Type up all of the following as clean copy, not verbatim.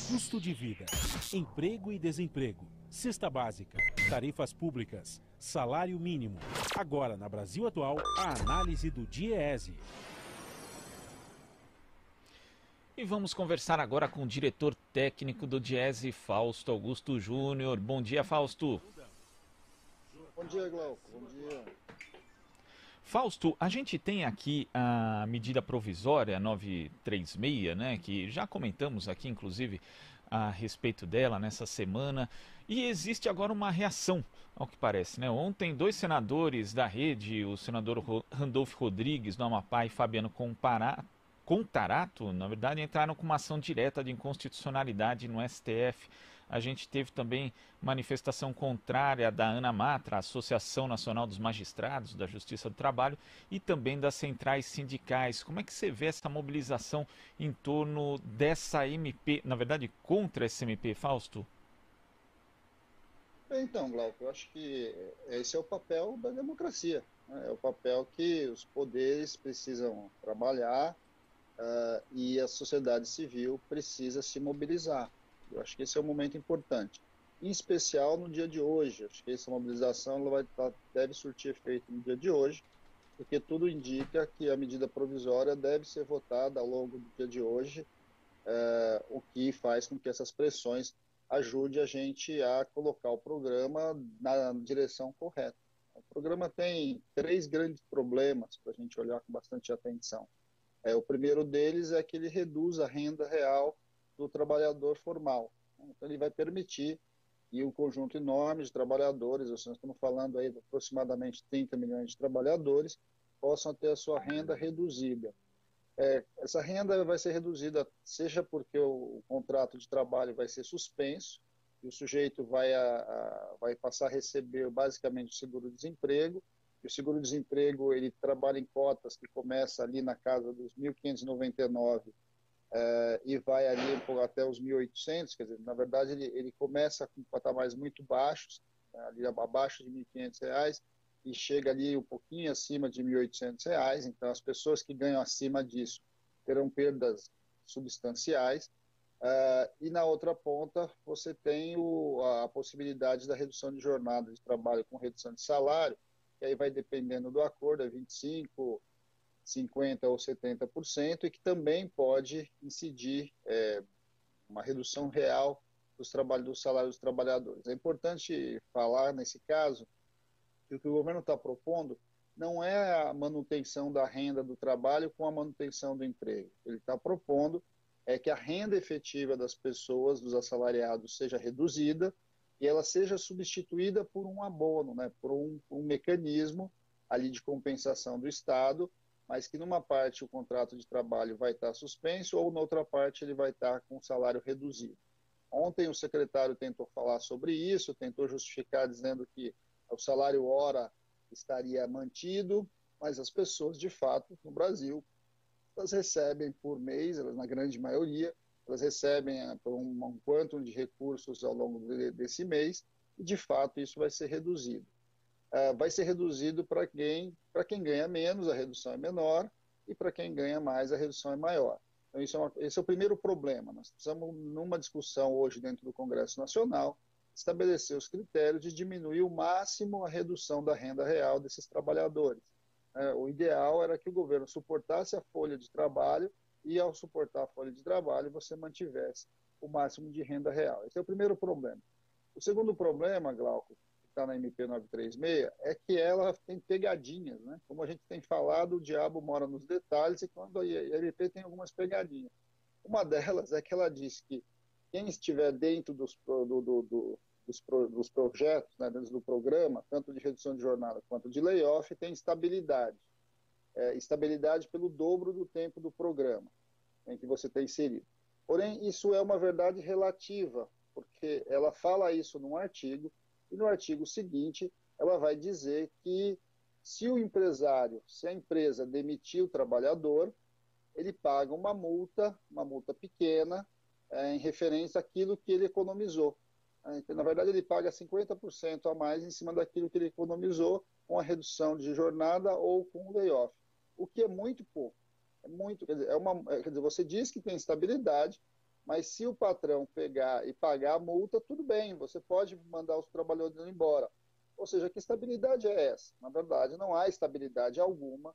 Custo de vida, emprego e desemprego, cesta básica, tarifas públicas, salário mínimo. Agora, na Brasil Atual, a análise do DIEESE. E vamos conversar agora com o diretor técnico do DIEESE, Fausto Augusto Júnior. Bom dia, Fausto. Bom dia, Glauco. Bom dia. Fausto, a gente tem aqui a medida provisória 936, né, que já comentamos aqui, inclusive, a respeito dela nessa semana, e existe agora uma reação, ao que parece, né? Ontem, dois senadores da rede, o senador Randolfo Rodrigues, do Amapá, e Fabiano Contarato, na verdade, entraram com uma ação direta de inconstitucionalidade no STF. A gente teve também manifestação contrária da ANAMATRA, Associação Nacional dos Magistrados da Justiça do Trabalho, e também das centrais sindicais. Como é que você vê essa mobilização em torno dessa MP, na verdade, contra essa MP, Fausto? Então, Glauco, eu acho que esse é o papel da democracia, né? É o papel que os poderes precisam trabalhar, e a sociedade civil precisa se mobilizar. Eu acho que esse é um momento importante, em especial no dia de hoje. Acho que essa mobilização deve surtir efeito no dia de hoje, porque tudo indica que a medida provisória deve ser votada ao longo do dia de hoje, o que faz com que essas pressões ajudem a gente a colocar o programa na direção correta. O programa tem três grandes problemas para a gente olhar com bastante atenção. O primeiro deles é que ele reduz a renda real do trabalhador formal. Então, ele vai permitir que um conjunto enorme de trabalhadores, nós estamos falando aí de aproximadamente 30 milhões de trabalhadores, possam ter a sua renda reduzida. Essa renda vai ser reduzida, seja porque o contrato de trabalho vai ser suspenso, e o sujeito vai passar a receber basicamente o seguro-desemprego, e o seguro-desemprego ele trabalha em cotas que começa ali na casa dos 1.599 e vai ali até os 1.800, quer dizer, na verdade ele começa com patamares muito baixos, ali abaixo de R$ 1.500, e chega ali um pouquinho acima de R$ 1.800, então as pessoas que ganham acima disso terão perdas substanciais, e na outra ponta você tem a possibilidade da redução de jornada de trabalho com redução de salário, que aí vai dependendo do acordo, 25%, 50% ou 70%, e que também pode incidir uma redução real do salário dos trabalhadores. É importante falar, nesse caso, que o que o governo está propondo não é a manutenção da renda do trabalho com a manutenção do emprego. Ele está propondo que a renda efetiva das pessoas, dos assalariados, seja reduzida e ela seja substituída por um abono, né, por um mecanismo ali de compensação do Estado, mas que numa parte o contrato de trabalho vai estar suspenso ou na outra parte ele vai estar com o salário reduzido. Ontem o secretário tentou falar sobre isso, tentou justificar dizendo que o salário hora estaria mantido, mas as pessoas, de fato, no Brasil, elas recebem por mês, elas, na grande maioria, elas recebem um quantum de recursos ao longo desse mês, e de fato isso vai ser reduzido. Vai ser reduzido para quem ganha menos, a redução é menor, e para quem ganha mais, a redução é maior. Então, esse é o primeiro problema. Nós precisamos, numa discussão hoje dentro do Congresso Nacional, estabelecer os critérios de diminuir o máximo a redução da renda real desses trabalhadores. O ideal era que o governo suportasse a folha de trabalho e, ao suportar a folha de trabalho, você mantivesse o máximo de renda real. Esse é o primeiro problema. O segundo problema, Glauco, está na MP 936, é que ela tem pegadinhas, né? Como a gente tem falado, o diabo mora nos detalhes, e quando a MP tem algumas pegadinhas. Uma delas é que ela diz que quem estiver dentro dos projetos, né, dentro do programa, tanto de redução de jornada quanto de layoff, tem estabilidade. Estabilidade pelo dobro do tempo do programa em que você está inserido. Porém, isso é uma verdade relativa, porque ela fala isso num artigo, e no artigo seguinte ela vai dizer que se a empresa demitir o trabalhador, ele paga uma multa pequena, em referência àquilo que ele economizou. Então, na verdade, ele paga 50% a mais em cima daquilo que ele economizou com a redução de jornada ou com o layoff, o que é muito pouco. Quer dizer, você diz que tem estabilidade, Mas se o patrão pegar e pagar a multa, tudo bem, você pode mandar os trabalhadores embora. Ou seja, que estabilidade é essa? Na verdade, não há estabilidade alguma.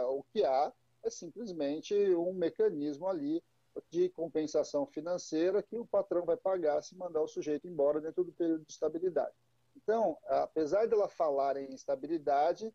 O que há é simplesmente um mecanismo ali de compensação financeira que o patrão vai pagar se mandar o sujeito embora dentro do período de estabilidade. Então, apesar dela falar em estabilidade,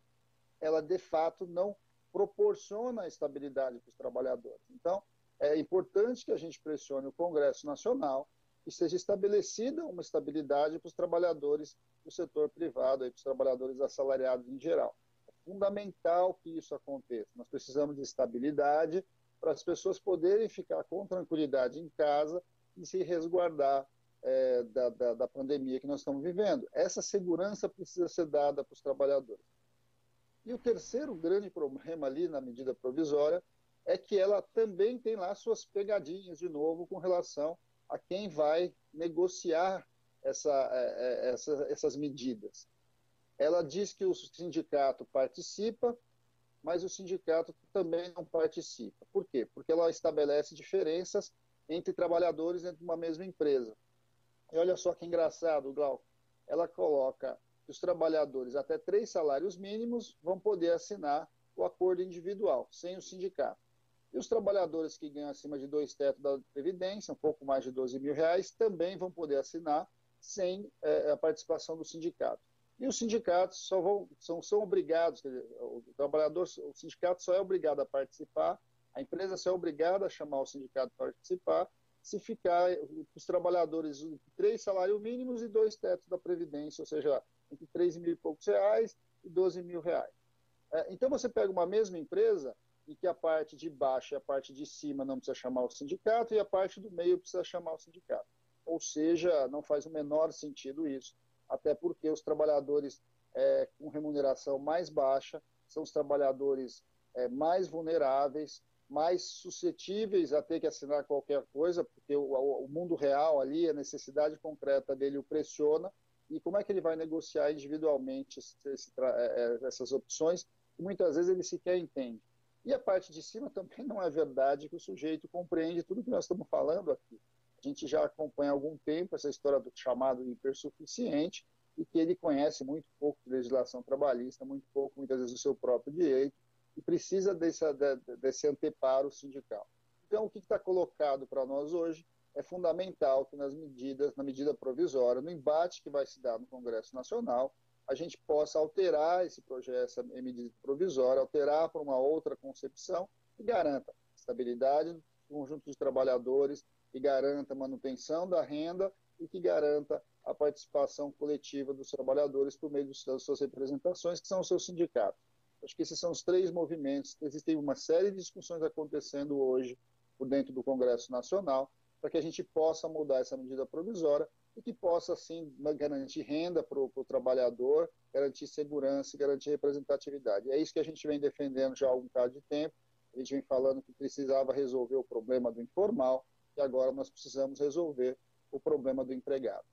ela de fato não proporciona estabilidade para os trabalhadores. Então, é importante que a gente pressione o Congresso Nacional e seja estabelecida uma estabilidade para os trabalhadores do setor privado, para os trabalhadores assalariados em geral. É fundamental que isso aconteça. Nós precisamos de estabilidade para as pessoas poderem ficar com tranquilidade em casa e se resguardar da pandemia que nós estamos vivendo. Essa segurança precisa ser dada para os trabalhadores. E o terceiro grande problema ali na medida provisória é que ela também tem lá suas pegadinhas, de novo, com relação a quem vai negociar essas medidas. Ela diz que o sindicato participa, mas o sindicato também não participa. Por quê? Porque ela estabelece diferenças entre trabalhadores dentro de uma mesma empresa. E olha só que engraçado, Glauco, ela coloca que os trabalhadores até 3 salários mínimos vão poder assinar o acordo individual, sem o sindicato. E os trabalhadores que ganham acima de 2 tetos da Previdência, um pouco mais de R$ 12.000, também vão poder assinar sem a participação do sindicato. E os sindicatos são obrigados, quer dizer, o sindicato só é obrigado a participar, a empresa só é obrigada a chamar o sindicato para participar, se ficar os trabalhadores entre 3 salários mínimos e 2 tetos da Previdência, ou seja, entre R$ 3.000 e poucos reais e R$ 12.000. Então você pega uma mesma empresa em que a parte de baixo e a parte de cima não precisa chamar o sindicato e a parte do meio precisa chamar o sindicato. Ou seja, não faz o menor sentido isso, até porque os trabalhadores com remuneração mais baixa são os trabalhadores mais vulneráveis, mais suscetíveis a ter que assinar qualquer coisa, porque o mundo real ali, a necessidade concreta dele o pressiona, e como é que ele vai negociar individualmente essas opções, que muitas vezes ele sequer entende. E a parte de cima também não é verdade que o sujeito compreende tudo que nós estamos falando aqui. A gente já acompanha há algum tempo essa história do chamado hipersuficiente, e que ele conhece muito pouco de legislação trabalhista, muito pouco, muitas vezes, do seu próprio direito, e precisa desse anteparo sindical. Então, o que está colocado para nós hoje é fundamental que na medida provisória, no embate que vai se dar no Congresso Nacional, a gente possa alterar esse projeto, essa medida provisória, alterar para uma outra concepção que garanta estabilidade do conjunto dos trabalhadores, que garanta a manutenção da renda e que garanta a participação coletiva dos trabalhadores por meio das suas representações, que são os seus sindicatos. Acho que esses são os 3 movimentos. Existem uma série de discussões acontecendo hoje por dentro do Congresso Nacional para que a gente possa mudar essa medida provisória e que possa, assim, garantir renda para o trabalhador, garantir segurança e garantir representatividade. É isso que a gente vem defendendo já há algum bocado de tempo. A gente vem falando que precisava resolver o problema do informal e agora nós precisamos resolver o problema do empregado.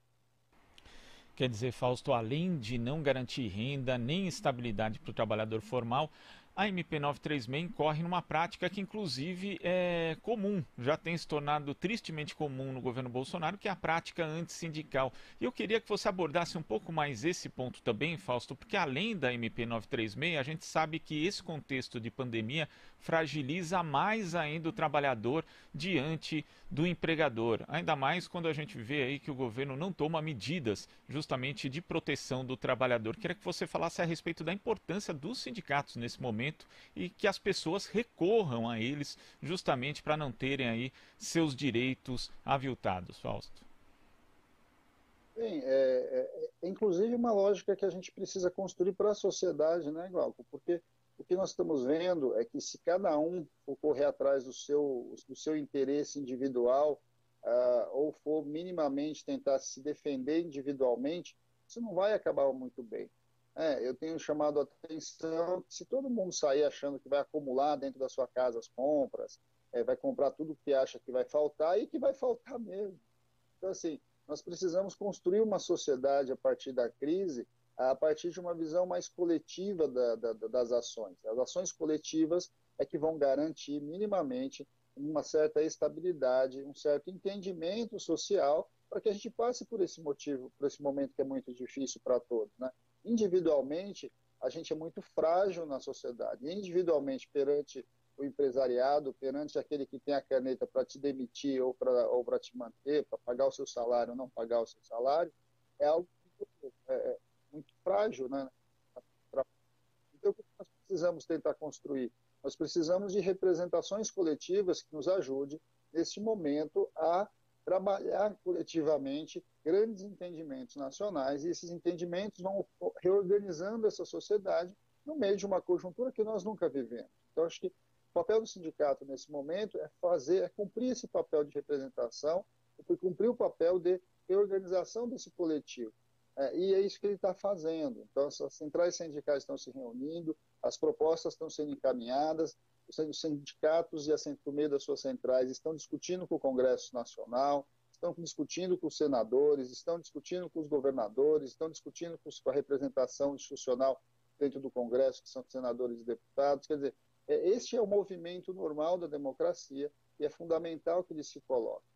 Quer dizer, Fausto, além de não garantir renda nem estabilidade para o trabalhador formal, a MP 936 incorre numa prática que, inclusive, é comum, já tem se tornado tristemente comum no governo Bolsonaro, que é a prática antissindical. E eu queria que você abordasse um pouco mais esse ponto também, Fausto, porque além da MP 936, a gente sabe que esse contexto de pandemia fragiliza mais ainda o trabalhador diante do empregador. Ainda mais quando a gente vê aí que o governo não toma medidas justamente de proteção do trabalhador. Queria que você falasse a respeito da importância dos sindicatos nesse momento e que as pessoas recorram a eles justamente para não terem aí seus direitos aviltados, Fausto. Bem, inclusive uma lógica que a gente precisa construir para a sociedade, né, Glauco? Porque o que nós estamos vendo é que se cada um for correr atrás do seu interesse individual, ou for minimamente tentar se defender individualmente, isso não vai acabar muito bem. Eu tenho chamado a atenção que se todo mundo sair achando que vai acumular dentro da sua casa as compras, vai comprar tudo que acha que vai faltar e que vai faltar mesmo. Então, assim, nós precisamos construir uma sociedade a partir da crise, a partir de uma visão mais coletiva das ações. As ações coletivas é que vão garantir minimamente uma certa estabilidade, um certo entendimento social, para que a gente passe por esse motivo, por esse momento que é muito difícil para todos, né? Individualmente, a gente é muito frágil na sociedade. Individualmente, perante o empresariado, perante aquele que tem a caneta para te demitir ou para te manter, para pagar o seu salário ou não pagar o seu salário, é algo muito frágil, né? Então, o que nós precisamos tentar construir? Nós precisamos de representações coletivas que nos ajudem, neste momento, a trabalhar coletivamente grandes entendimentos nacionais, e esses entendimentos vão reorganizando essa sociedade no meio de uma conjuntura que nós nunca vivemos. Então, acho que o papel do sindicato, nesse momento, é cumprir esse papel de representação, cumprir o papel de reorganização desse coletivo. E é isso que ele está fazendo. Então, as centrais sindicais estão se reunindo, as propostas estão sendo encaminhadas, os sindicatos e por meio das suas centrais estão discutindo com o Congresso Nacional, estão discutindo com os senadores, estão discutindo com os governadores, estão discutindo com a representação institucional dentro do Congresso, que são os senadores e deputados. Quer dizer, este é o movimento normal da democracia e é fundamental que ele se coloque.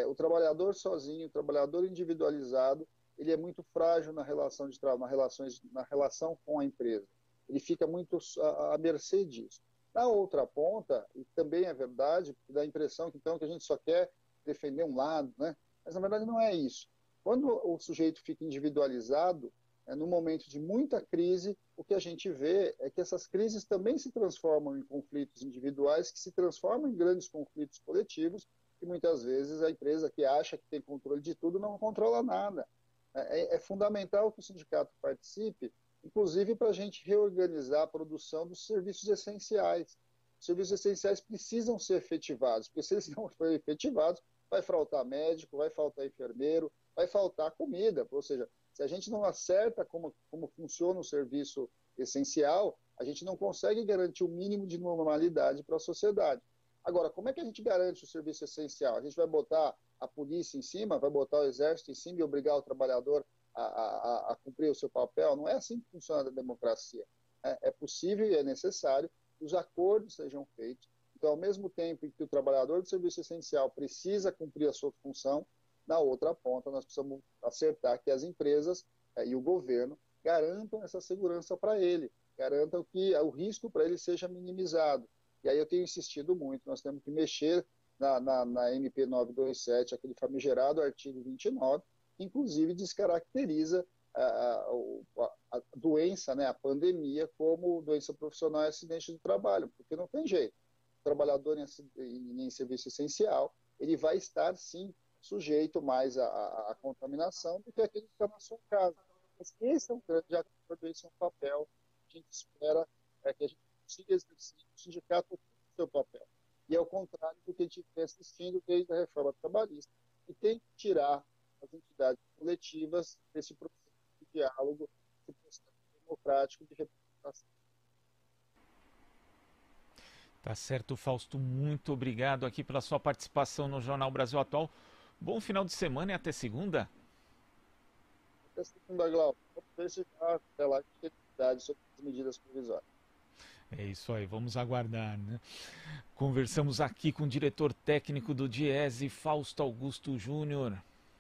O trabalhador sozinho, o trabalhador individualizado, ele é muito frágil na relação de trabalho, na relação com a empresa. Ele fica muito à mercê disso. Na outra ponta, e também é verdade, dá a impressão que, então, que a gente só quer defender um lado, né? Mas na verdade não é isso. Quando o sujeito fica individualizado, no momento de muita crise, o que a gente vê é que essas crises também se transformam em conflitos individuais, que se transformam em grandes conflitos coletivos, e muitas vezes a empresa que acha que tem controle de tudo não controla nada. É fundamental que o sindicato participe, inclusive para a gente reorganizar a produção dos serviços essenciais. Os serviços essenciais precisam ser efetivados, porque se eles não forem efetivados, vai faltar médico, vai faltar enfermeiro, vai faltar comida. Ou seja, se a gente não acerta como funciona o serviço essencial, a gente não consegue garantir o mínimo de normalidade para a sociedade. Agora, como é que a gente garante o serviço essencial? A gente vai botar a polícia em cima, vai botar o exército em cima e obrigar o trabalhador a cumprir o seu papel? Não é assim que funciona a democracia. É possível e é necessário que os acordos sejam feitos. Então, ao mesmo tempo em que o trabalhador do serviço essencial precisa cumprir a sua função, na outra ponta nós precisamos acertar que as empresas e o governo garantam essa segurança para ele, garantam que o risco para ele seja minimizado. E aí eu tenho insistido muito, nós temos que mexer na MP 927, aquele famigerado artigo 29, que inclusive descaracteriza a doença, né, a pandemia, como doença profissional e acidente do trabalho, porque não tem jeito. O trabalhador em serviço essencial, ele vai estar, sim, sujeito mais à contaminação do que aquele que está na sua casa. Mas esse é um grande acordo, esse é um papel que a gente espera que a gente consiga exercer o sindicato o seu papel. E é o contrário do que a gente vem assistindo desde a reforma trabalhista, e tem que tirar as entidades coletivas desse processo de diálogo, desse processo democrático de representação. Tá certo, Fausto. Muito obrigado aqui pela sua participação no Jornal Brasil Atual. Bom final de semana e até segunda. Até segunda, Glauco. Vamos ver se até lá tem novidades sobre as medidas provisórias. É isso aí, vamos aguardar, né? Conversamos aqui com o diretor técnico do DIESE, Fausto Augusto Júnior.